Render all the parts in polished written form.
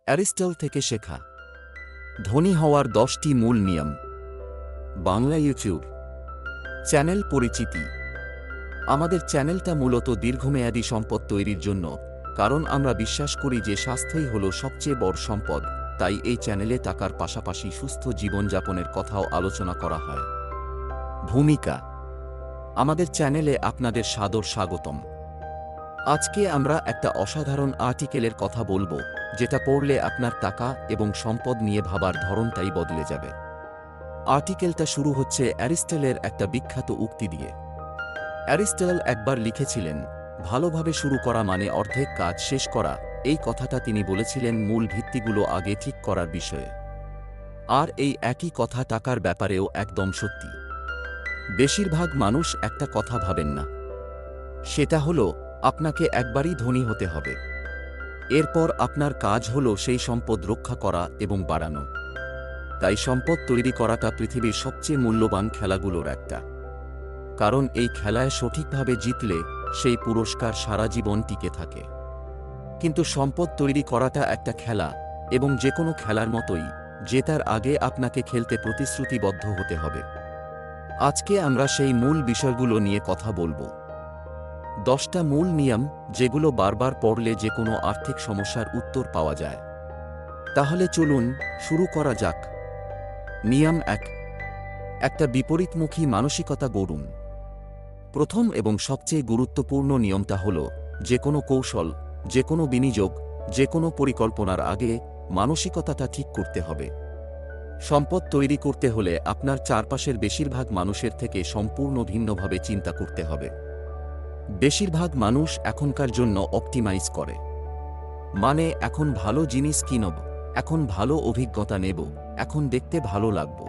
Aristotle থেকে শেখা ধনী হওয়ার 10টি মূল নিয়ম। বাংলা ইউটিউব চ্যানেল পরিচিতি। আমাদের চ্যানেলটা মূলত দীর্ঘমেয়াদী সম্পদ তৈরির জন্য, কারণ আমরা বিশ্বাস করি যে স্বাস্থ্যই হল সবচেয়ে বড় সম্পদ। তাই এই চ্যানেলে টাকার পাশাপাশি সুস্থ জীবনযাপনের কথাও আলোচনা করা হয়। ভূমিকা। আমাদের চ্যানেলে আপনাদের সাদর স্বাগতম। আজকে আমরা একটা অসাধারণ আর্টিকেলের কথা বলবো, যেটা পড়লে আপনার টাকা এবং সম্পদ নিয়ে ভাবার ধরনটাই বদলে যাবে। আর্টিকেলটা শুরু হচ্ছে অ্যারিস্টটলের একটা বিখ্যাত উক্তি দিয়ে। অ্যারিস্টটল একবার লিখেছিলেন, ভালোভাবে শুরু করা মানে অর্ধেক কাজ শেষ করা। এই কথাটা তিনি বলেছিলেন মূল ভিত্তিগুলো আগে ঠিক করার বিষয়ে। আর এই একই কথা টাকার ব্যাপারেও একদম সত্যি। বেশিরভাগ মানুষ একটা কথা ভাবেন না, সেটা হলো আপনাকে একবারই ধনী হতে হবে। এরপর আপনার কাজ হলো সেই সম্পদ রক্ষা করা এবং বাড়ানো। তাই সম্পদ তৈরি করাটা পৃথিবীর সবচেয়ে মূল্যবান খেলাগুলোর একটা। কারণ এই খেলায় সঠিকভাবে জিতলে সেই পুরস্কার সারা জীবন টিকে থাকে। কিন্তু সম্পদ তৈরি করাটা একটা খেলা, এবং যে কোনো খেলার মতোই জেতার আগে আপনাকে খেলতে প্রতিশ্রুতিবদ্ধ হতে হবে। আজকে আমরা সেই মূল বিষয়গুলো নিয়ে কথা বলবো। 10টা মূল নিয়ম, যেগুলো বারবার পড়লে যে কোনো আর্থিক সমস্যার উত্তর পাওয়া যায়। তাহলে চলুন শুরু করা যাক। নিয়ম 1, একটা বিপরীতমুখী মানসিকতা গড়ুন। প্রথম এবং সবচেয়ে গুরুত্বপূর্ণ নিয়মটা হল, যে কোনো কৌশল, যে কোনো বিনিয়োগ, যে কোনো পরিকল্পনার আগে মানসিকতাটা ঠিক করতে হবে। সম্পদ তৈরি করতে হলে আপনার চারপাশের বেশিরভাগ মানুষের থেকে সম্পূর্ণ ভিন্নভাবে চিন্তা করতে হবে। বেশিরভাগ মানুষ এখনকার জন্য অপটিমাইজ করে, মানে এখন ভালো জিনিস কিনব, এখন ভালো অভিজ্ঞতা নেব, এখন দেখতে ভালো লাগব।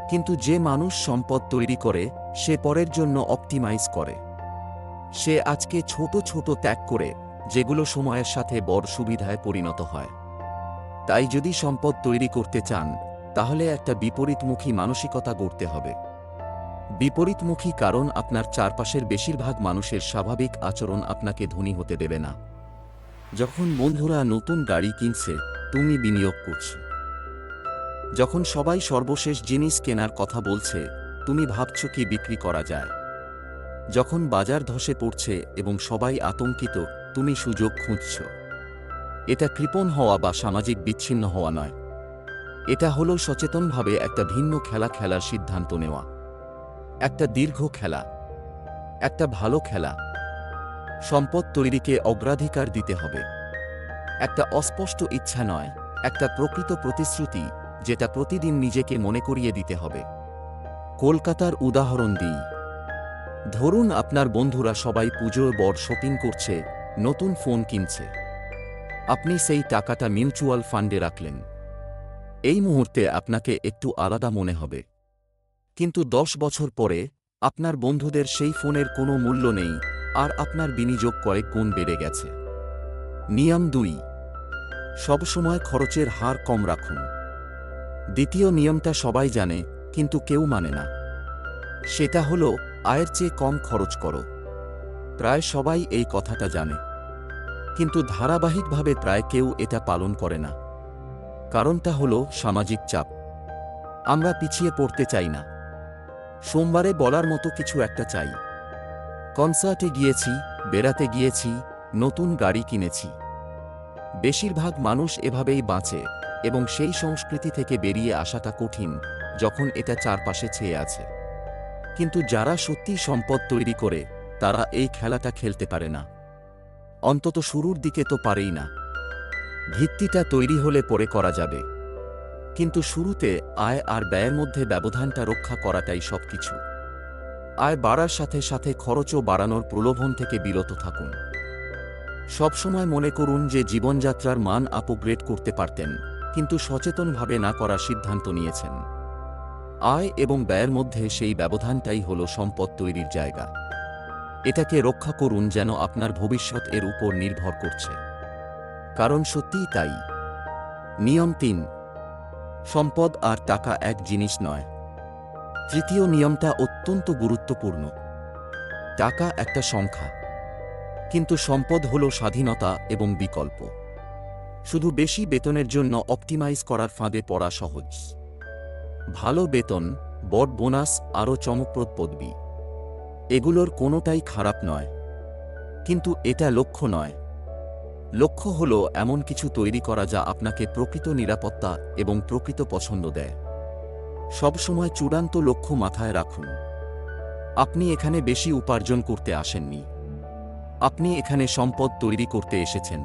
কিন্তু যে মানুষ সম্পদ তৈরি করে, সে পরের জন্য অপটিমাইজ করে। সে আজকে ছোট ছোট ত্যাগ করে, যেগুলো সময়ের সাথে বড় সুবিধায় পরিণত হয়। তাই যদি সম্পদ তৈরি করতে চান, তাহলে একটা বিপরীতমুখী মানসিকতা গড়তে হবে। বিপরীতমুখী কারণ আপনার চারপাশের বেশিরভাগ মানুষের স্বাভাবিক আচরণ আপনাকে ধনী হতে দেবে না। যখন বন্ধুরা নতুন গাড়ি কিনছে, তুমি বিনিয়োগ করছো। যখন সবাই সর্বশেষ জিনিস কেনার কথা বলছে, তুমি ভাবছো কি বিক্রি করা যায়। যখন বাজার ধসে পড়ছে এবং সবাই আতঙ্কিত, তুমি সুযোগ খুঁজছ। এটা কৃপণ হওয়া বা সামাজিক বিচ্ছিন্ন হওয়া নয়। এটা হলো সচেতনভাবে একটা ভিন্ন খেলা খেলার সিদ্ধান্ত নেওয়া। একটা দীর্ঘ খেলা, একটা ভালো খেলা। সম্পদ তৈরিকে অগ্রাধিকার দিতে হবে। একটা অস্পষ্ট ইচ্ছা নয়, একটা প্রকৃত প্রতিশ্রুতি, যেটা প্রতিদিন নিজেকে মনে করিয়ে দিতে হবে। কলকাতার উদাহরণ দিই। ধরুন আপনার বন্ধুরা সবাই পুজোর বড় শপিং করছে, নতুন ফোন কিনছে। আপনি সেই টাকাটা মিউচুয়াল ফান্ডে রাখলেন। এই মুহূর্তে আপনাকে একটু আলাদা মনে হবে। কিন্তু 10 বছর পরে আপনার বন্ধুদের সেই ফোনের কোনো মূল্য নেই, আর আপনার বিনিয়োগ কয়েক গুণ বেড়ে গেছে। নিয়ম 2, সবসময় খরচের হার কম রাখুন। দ্বিতীয় নিয়মটা সবাই জানে, কিন্তু কেউ মানে না। সেটা হলো, আয়ের চেয়ে কম খরচ করো। প্রায় সবাই এই কথাটা জানে, কিন্তু ধারাবাহিকভাবে প্রায় কেউ এটা পালন করে না। কারণটা হলো সামাজিক চাপ। আমরা পিছিয়ে পড়তে চাই না। সোমবারে বলার মতো কিছু একটা চাই। কনসার্টে গিয়েছি, বেড়াতে গিয়েছি, নতুন গাড়ি কিনেছি। বেশিরভাগ মানুষ এভাবেই বাঁচে, এবং সেই সংস্কৃতি থেকে বেরিয়ে আসাটা কঠিন যখন এটা চারপাশে ছেয়ে আছে। কিন্তু যারা সত্যি সম্পদ তৈরি করে, তারা এই খেলাটা খেলতে পারে না। অন্তত শুরুর দিকে তো পারেই না। ভিত্তিটা তৈরি হলে পরে করা যাবে, কিন্তু শুরুতে আয় আর ব্যয়ের মধ্যে ব্যবধানটা রক্ষা করাটাই সবকিছু। আয় বাড়ার সাথে সাথে খরচও বাড়ানোর প্রলোভন থেকে বিরত থাকুন। সবসময় মনে করুন যে জীবনযাত্রার মান আপগ্রেড করতে পারতেন, কিন্তু সচেতনভাবে না করার সিদ্ধান্ত নিয়েছেন। আয় এবং ব্যয়ের মধ্যে সেই ব্যবধানটাই হলো সম্পদ তৈরির জায়গা। এটাকে রক্ষা করুন, যেন আপনার ভবিষ্যৎ এর উপর নির্ভর করছে। কারণ সত্যিই তাই। নিয়ম 3, সম্পদ আর টাকা এক জিনিস নয়। তৃতীয় নিয়মটা অত্যন্ত গুরুত্বপূর্ণ। টাকা একটা সংখ্যা, কিন্তু সম্পদ হলো স্বাধীনতা এবং বিকল্প। শুধু বেশি বেতনের জন্য অপটিমাইজ করার ফাঁদে পড়া সহজ। ভালো বেতন, বড় বোনাস, আরও চমকপ্রদ পদবি, এগুলোর কোনোটাই খারাপ নয়, কিন্তু এটা লক্ষ্য নয়। লক্ষ্য হল এমন কিছু তৈরি করা যা আপনাকে প্রকৃত নিরাপত্তা এবং প্রকৃত পছন্দ দেয়। সবসময় চূড়ান্ত লক্ষ্য মাথায় রাখুন। আপনি এখানে বেশি উপার্জন করতে আসেননি, আপনি এখানে সম্পদ তৈরি করতে এসেছেন।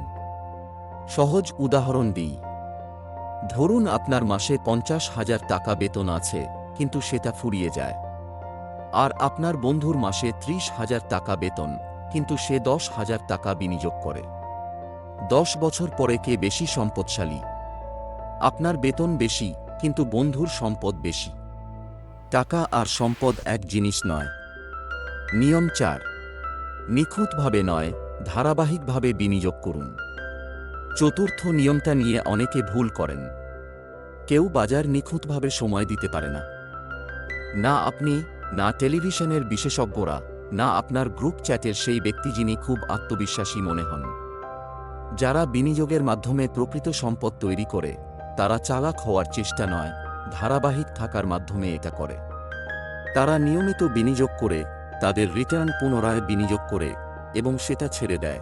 সহজ উদাহরণ দিই। ধরুন আপনার মাসে 50,000 টাকা বেতন আছে, কিন্তু সেটা ফুরিয়ে যায়। আর আপনার বন্ধুর মাসে 30,000 টাকা বেতন, কিন্তু সে 10,000 টাকা বিনিয়োগ করে। 10 বছর পরে কে বেশি সম্পদশালী? আপনার বেতন বেশি, কিন্তু বন্ধুর সম্পদ বেশি। টাকা আর সম্পদ এক জিনিস নয়। নিয়ম 4, নিখুঁতভাবে নয়, ধারাবাহিকভাবে বিনিয়োগ করুন। চতুর্থ নিয়মটা নিয়ে অনেকে ভুল করেন। কেউ বাজার নিখুঁতভাবে সময় দিতে পারে না। না আপনি, না টেলিভিশনের বিশেষজ্ঞরা, না আপনার গ্রুপ চ্যাটের সেই ব্যক্তি যিনি খুব আত্মবিশ্বাসী মনে হন। যারা বিনিয়োগের মাধ্যমে প্রকৃত সম্পদ তৈরি করে, তারা চালাক হওয়ার চেষ্টা নয়, ধারাবাহিক থাকার মাধ্যমে এটা করে। তারা নিয়মিত বিনিয়োগ করে, তাদের রিটার্ন পুনরায় বিনিয়োগ করে, এবং সেটা ছেড়ে দেয়।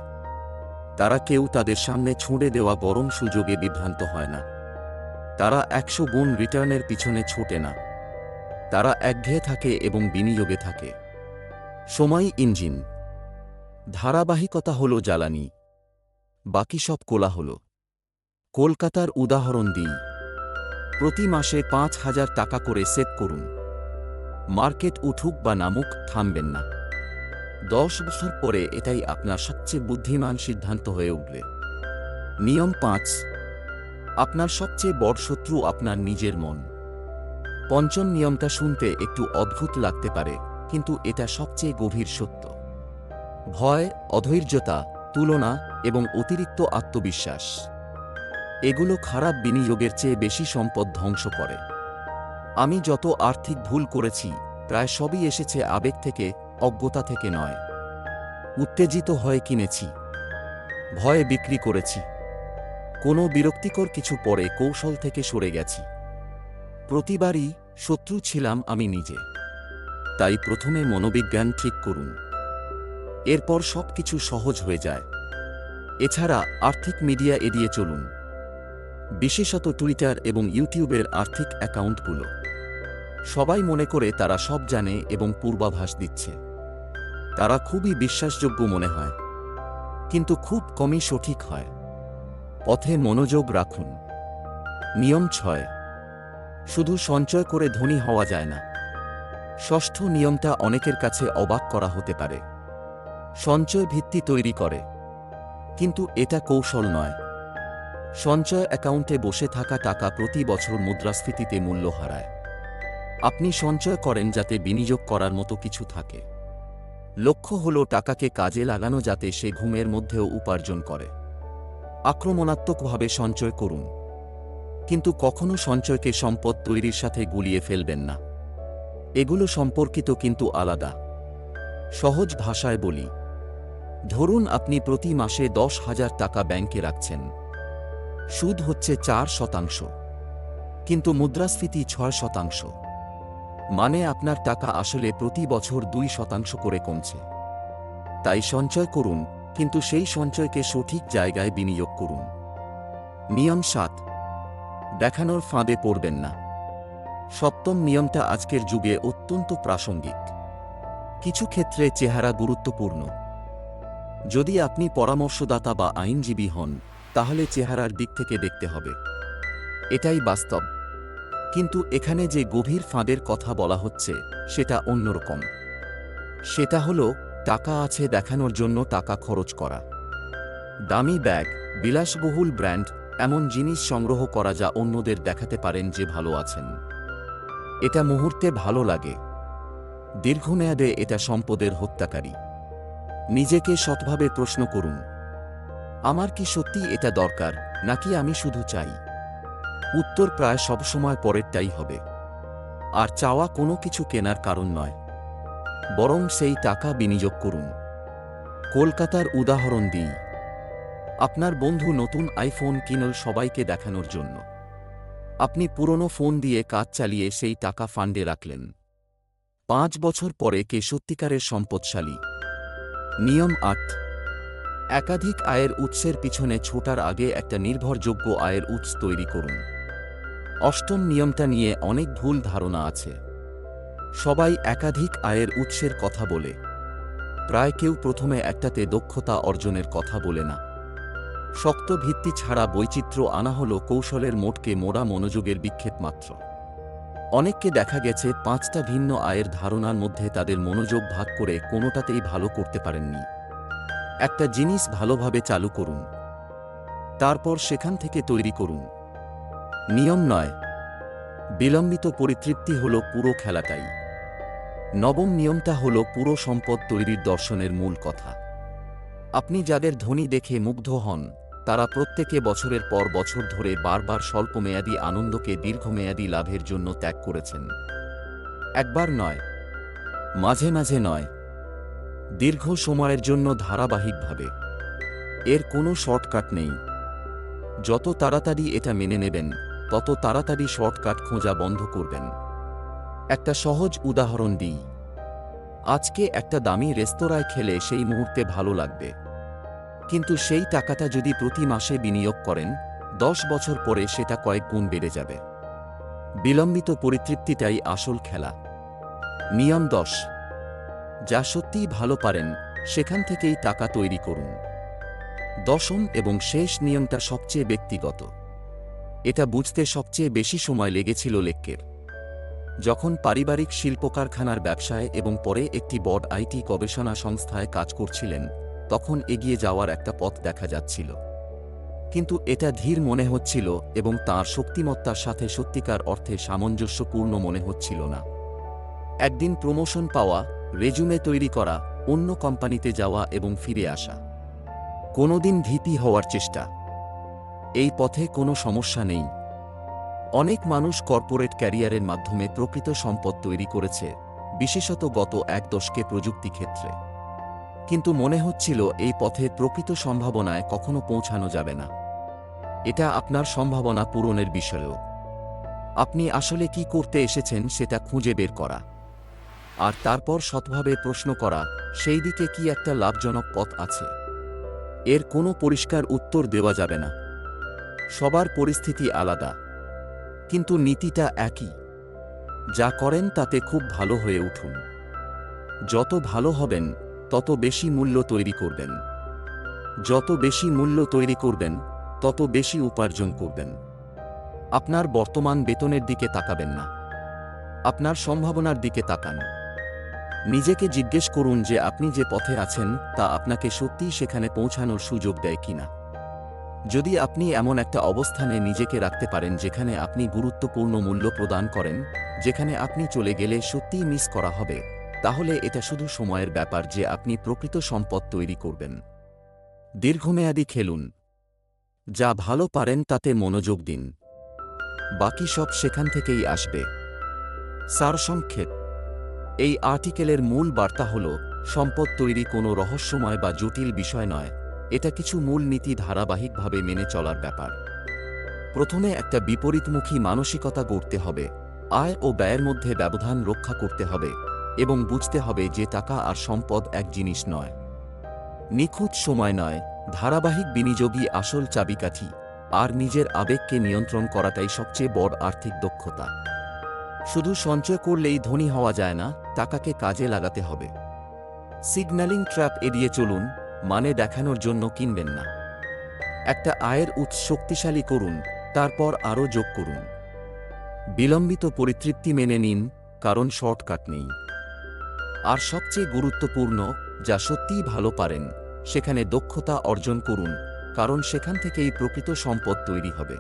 তারা কেউ তাদের সামনে ছুঁড়ে দেওয়া বরং সুযোগে বিভ্রান্ত হয় না। তারা 100 গুণ রিটার্নের পিছনে ছোটে না। তারা একঘেয়ে থাকে এবং বিনিয়োগে থাকে। সময় ইঞ্জিন। ধারাবাহিকতা হল জ্বালানি, বাকি সব কোলাহল। কলকাতার উদাহরণ দিই। প্রতি মাসে 5,000 টাকা করে সেভ করুন। মার্কেট উঠুক বা নামুক, থামবেন না। 10 বছর পরে এটাই আপনার সবচেয়ে বুদ্ধিমান সিদ্ধান্ত হয়ে উঠবে। নিয়ম 5, আপনার সবচেয়ে বড় শত্রু আপনার নিজের মন। পঞ্চম নিয়মটা শুনতে একটু অদ্ভুত লাগতে পারে, কিন্তু এটা সবচেয়ে গভীর সত্য। ভয়, অধৈর্যতা, তুলনা এবং অতিরিক্ত আত্মবিশ্বাস, এগুলো খারাপ বিনিয়োগের চেয়ে বেশি সম্পদ ধ্বংস করে। আমি যত আর্থিক ভুল করেছি, প্রায় সবই এসেছে আবেগ থেকে, অজ্ঞতা থেকে নয়। উত্তেজিত হয়ে কিনেছি, ভয়ে বিক্রি করেছি, কোনো বিরক্তিকর কিছু পরে কৌশল থেকে সরে গেছি। প্রতিবারই শত্রু ছিলাম আমি নিজে। তাই প্রথমে মনোবিজ্ঞান ঠিক করুন, এরপর সবকিছু সহজ হয়ে যায়। এছাড়া আর্থিক মিডিয়া এড়িয়ে চলুন, বিশেষত টুইটার এবং ইউটিউবের আর্থিক অ্যাকাউন্টগুলো। সবাই মনে করে তারা সব জানে এবং পূর্বাভাস দিচ্ছে। তারা খুবই বিশ্বাসযোগ্য মনে হয়, কিন্তু খুব কমই সঠিক হয়। পথে মনোযোগ রাখুন। নিয়ম 6, শুধু সঞ্চয় করে ধনী হওয়া যায় না। ষষ্ঠ নিয়মটা অনেকের কাছে অবাক করা হতে পারে। সঞ্চয় ভিত্তি তৈরি করে, কিন্তু এটা কৌশল নয়। সঞ্চয় অ্যাকাউন্টে বসে থাকা টাকা প্রতি বছর মুদ্রাস্ফীতিতে মূল্য হারায়। আপনি সঞ্চয় করেন যাতে বিনিয়োগ করার মতো কিছু থাকে। লক্ষ্য হল টাকাকে কাজে লাগানো যাতে সে ঘুমের মধ্যেও উপার্জন করে। আক্রমণাত্মকভাবে সঞ্চয় করুন, কিন্তু কখনো সঞ্চয়কে সম্পদ তৈরির সাথে গুলিয়ে ফেলবেন না। এগুলো সম্পর্কিত কিন্তু আলাদা। সহজ ভাষায় বলি, ধরুন আপনি প্রতি মাসে 10,000 টাকা ব্যাংকে রাখছেন। সুদ হচ্ছে 4%, কিন্তু মুদ্রাস্ফীতি 6%। মানে আপনার টাকা আসলে প্রতি বছর 2% করে কমছে। তাই সঞ্চয় করুন, কিন্তু সেই সঞ্চয়কে সঠিক জায়গায় বিনিয়োগ করুন। নিয়ম 7, দেখানোর ফাঁদে পড়বেন না। সপ্তম নিয়মটা আজকের যুগে অত্যন্ত প্রাসঙ্গিক। কিছু ক্ষেত্রে চেহারা গুরুত্বপূর্ণ। যদি আপনি পরামর্শদাতা বা আইনজীবী হন, তাহলে চেহারার দিক থেকে দেখতে হবে। এটাই বাস্তব। কিন্তু এখানে যে গভীর ফাঁদের কথা বলা হচ্ছে, সেটা অন্যরকম। সেটা হলো টাকা আছে দেখানোর জন্য টাকা খরচ করা। দামি ব্যাগ, বিলাসবহুল ব্র্যান্ড, এমন জিনিস সংগ্রহ করা যা অন্যদের দেখাতে পারেন যে ভালো আছেন। এটা মুহূর্তে ভালো লাগে, দীর্ঘমেয়াদে এটা সম্পদের হত্যাকারী। নিজেকে সৎভাবে প্রশ্ন করুন, আমার কি সত্যি এটা দরকার, নাকি আমি শুধু চাই? উত্তর প্রায় সবসময় পরেরটাই হবে। আর চাওয়া কোনো কিছু কেনার কারণ নয়, বরং সেই টাকা বিনিয়োগ করুন। কলকাতার উদাহরণ দিই। আপনার বন্ধু নতুন আইফোন কিনল সবাইকে দেখানোর জন্য। আপনি পুরনো ফোন দিয়ে কাজ চালিয়ে সেই টাকা ফান্ডে রাখলেন। ৫ বছর পরে কে সত্যিকারের সম্পদশালী? নিয়ম ৮। একাধিক আয়ের উৎসের পিছনে ছোটার আগে একটা নির্ভরযোগ্য আয়ের উৎস তৈরি করুন। অষ্টম নিয়মটা নিয়ে অনেক ভুল ধারণা আছে। সবাই একাধিক আয়ের উৎসের কথা বলে, প্রায় কেউ প্রথমে একটাতে দক্ষতা অর্জনের কথা বলে না। শক্ত ভিত্তি ছাড়া বৈচিত্র্য আনা হল কৌশলের মোটকে মোড়া মনোযোগের বিক্ষেপ মাত্র। অনেককে দেখা গেছে ৫টা ভিন্ন আয়ের ধারণার মধ্যে তাদের মনোযোগ ভাগ করে কোনোটাতেই ভালো করতে পারেননি। একটা জিনিস ভালোভাবে চালু করুন, তারপর সেখান থেকে তৈরি করুন। নিয়ম ৯। বিলম্বিত পরিতৃপ্তি হল পুরো খেলাটাই। নবম নিয়মটা হল পুরো সম্পদ তৈরির দর্শনের মূল কথা। আপনি যাদের ধনী দেখে মুগ্ধ হন, তারা প্রত্যেকে বছরের পর বছর ধরে বারবার স্বল্পমেয়াদী আনন্দকে দীর্ঘমেয়াদী লাভের জন্য ত্যাগ করেছেন। একবার নয়, মাঝে মাঝে নয়, দীর্ঘ সময়ের জন্য ধারাবাহিকভাবে। এর কোনো শর্টকাট নেই। যত তাড়াতাড়ি এটা মেনে নেবেন, তত তাড়াতাড়ি শর্টকাট খোঁজা বন্ধ করবেন। একটা সহজ উদাহরণ দিই। আজকে একটা দামি রেস্তোরাঁয় খেলে সেই মুহূর্তে ভালো লাগবে, কিন্তু সেই টাকাটা যদি প্রতি মাসে বিনিয়োগ করেন, 10 বছর পরে সেটা কয়েক গুণ বেড়ে যাবে। বিলম্বিত পরিতৃপ্তিটাই আসল খেলা। নিয়ম ১০। যা সত্যিই ভালো পারেন, সেখান থেকেই টাকা তৈরি করুন। দশম এবং শেষ নিয়মটা সবচেয়ে ব্যক্তিগত। এটা বুঝতে সবচেয়ে বেশি সময় লেগেছিল লেক্কের। যখন পারিবারিক শিল্পকারখানার ব্যবসায় এবং পরে একটি বড় আইটি গবেষণা সংস্থায় কাজ করছিলেন, তখন এগিয়ে যাওয়ার একটা পথ দেখা যাচ্ছিল। কিন্তু এটা ধীর মনে হচ্ছিল এবং তাঁর শক্তিমত্তার সাথে সত্যিকার অর্থে সামঞ্জস্যপূর্ণ মনে হচ্ছিল না। একদিন প্রমোশন পাওয়া, রেজুমে তৈরি করা, অন্য কোম্পানিতে যাওয়া এবং ফিরে আসা। কোনোদিন ভিপি হওয়ার চেষ্টা। এই পথে কোনো সমস্যা নেই। অনেক মানুষ কর্পোরেট ক্যারিয়ারের মাধ্যমে প্রকৃত সম্পদ তৈরি করেছে, বিশেষত গত ১ দশকে প্রযুক্তি ক্ষেত্রে। কিন্তু মনে হচ্ছিল এই পথে প্রকৃত সম্ভাবনায় কখনো পৌঁছানো যাবে না। এটা আপনার সম্ভাবনা পূরণের বিষয়ও। আপনি আসলে কি করতে এসেছেন সেটা খুঁজে বের করা, আর তারপর সৎভাবে প্রশ্ন করা, সেই দিকে কি একটা লাভজনক পথ আছে। এর কোনো পরিষ্কার উত্তর দেওয়া যাবে না। সবার পরিস্থিতি আলাদা, কিন্তু নীতিটা একই। যা করেন তাতে খুব ভালো হয়ে উঠুন। যত ভালো হবেন, তত বেশি মূল্য তৈরি করবেন। যত বেশি মূল্য তৈরি করবেন, তত বেশি উপার্জন করবেন। আপনার বর্তমান বেতনের দিকে তাকাবেন না, আপনার সম্ভাবনার দিকে তাকান। নিজেকে জিজ্ঞেস করুন যে আপনি যে পথে আছেন তা আপনাকে সত্যিই সেখানে পৌঁছানোর সুযোগ দেয় কিনা। যদি আপনি এমন একটা অবস্থানে নিজেকে রাখতে পারেন যেখানে আপনি গুরুত্বপূর্ণ মূল্য প্রদান করেন, যেখানে আপনি চলে গেলে সত্যিই মিস করা হবে, তাহলে এটা শুধু সময়ের ব্যাপার যে আপনি প্রকৃত সম্পদ তৈরি করবেন। দীর্ঘমেয়াদী খেলুন। যা ভালো পারেন তাতে মনোযোগ দিন, বাকি সব সেখান থেকেই আসবে। সারসংক্ষেপ। এই আর্টিকেলের মূল বার্তা হল, সম্পদ তৈরি কোনো রহস্যময় বা জটিল বিষয় নয়, এটা কিছু মূল নীতি ধারাবাহিকভাবে মেনে চলার ব্যাপার। প্রথমে একটা বিপরীতমুখী মানসিকতা গড়তে হবে, আয় ও ব্যয়ের মধ্যে ব্যবধান রক্ষা করতে হবে, এবং বুঝতে হবে যে টাকা আর সম্পদ এক জিনিস নয়। নিখুঁত সময় নয়, ধারাবাহিক বিনিয়োগই আসল চাবিকাঠি, আর নিজের আবেগকে নিয়ন্ত্রণ করাটাই সবচেয়ে বড় আর্থিক দক্ষতা। শুধু সঞ্চয় করলেই ধনী হওয়া যায় না, টাকাকে কাজে লাগাতে হবে। সিগন্যালিং ট্র্যাপ এড়িয়ে চলুন, মানে দেখানোর জন্য কিনবেন না। একটা আয়ের উৎস শক্তিশালী করুন, তারপর আরও যোগ করুন। বিলম্বিত পরিতৃপ্তি মেনে নিন, কারণ শর্টকাট নেই। আর সবচেয়ে গুরুত্বপূর্ণ, যা সত্যিই ভালো পারেন, সেখানে দক্ষতা অর্জন করুন, কারণ সেখান থেকেই প্রকৃত সম্পদ তৈরি হবে।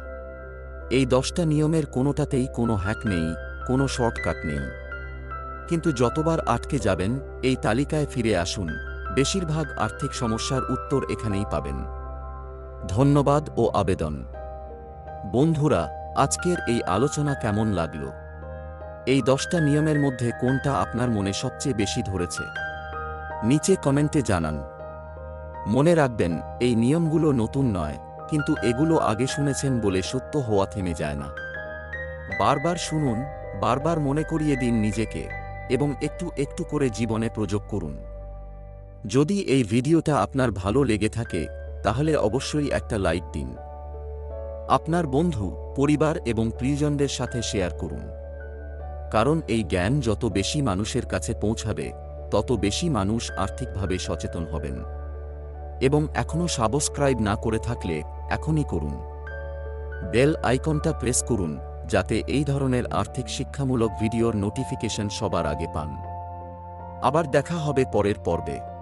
এই 10টা নিয়মের কোনোটাতেই কোনো হ্যাক নেই, কোনো শর্টকাট নেই। কিন্তু যতবার আটকে যাবেন, এই তালিকায় ফিরে আসুন, বেশিরভাগ আর্থিক সমস্যার উত্তর এখানেই পাবেন। ধন্যবাদ ও আবেদন। বন্ধুরা, আজকের এই আলোচনা কেমন লাগলো? এই 10টা নিয়মের মধ্যে কোনটা আপনার মনে সবচেয়ে বেশি ধরেছে? নিচে কমেন্টে জানান। মনে রাখবেন, এই নিয়মগুলো নতুন নয়, কিন্তু এগুলো আগে শুনেছেন বলে সত্য হওয়া থেমে যায় না। বারবার শুনুন, বারবার মনে করিয়ে দিন নিজেকে, এবং একটু একটু করে জীবনে প্রয়োগ করুন। যদি এই ভিডিওটা আপনার ভালো লেগে থাকে, তাহলে অবশ্যই একটা লাইক দিন। আপনার বন্ধু, পরিবার এবং প্রিয়জনদের সাথে শেয়ার করুন। কারণ এই জ্ঞান যত বেশি মানুষের কাছে পৌঁছাবে, তত বেশি মানুষ আর্থিকভাবে সচেতন হবেন। এবং এখনও সাবস্ক্রাইব না করে থাকলে এখনই করুন। বেল আইকনটা প্রেস করুন, যাতে এই ধরনের আর্থিক শিক্ষামূলক ভিডিওর নোটিফিকেশন সবার আগে পান। আবার দেখা হবে পরের পর্বে।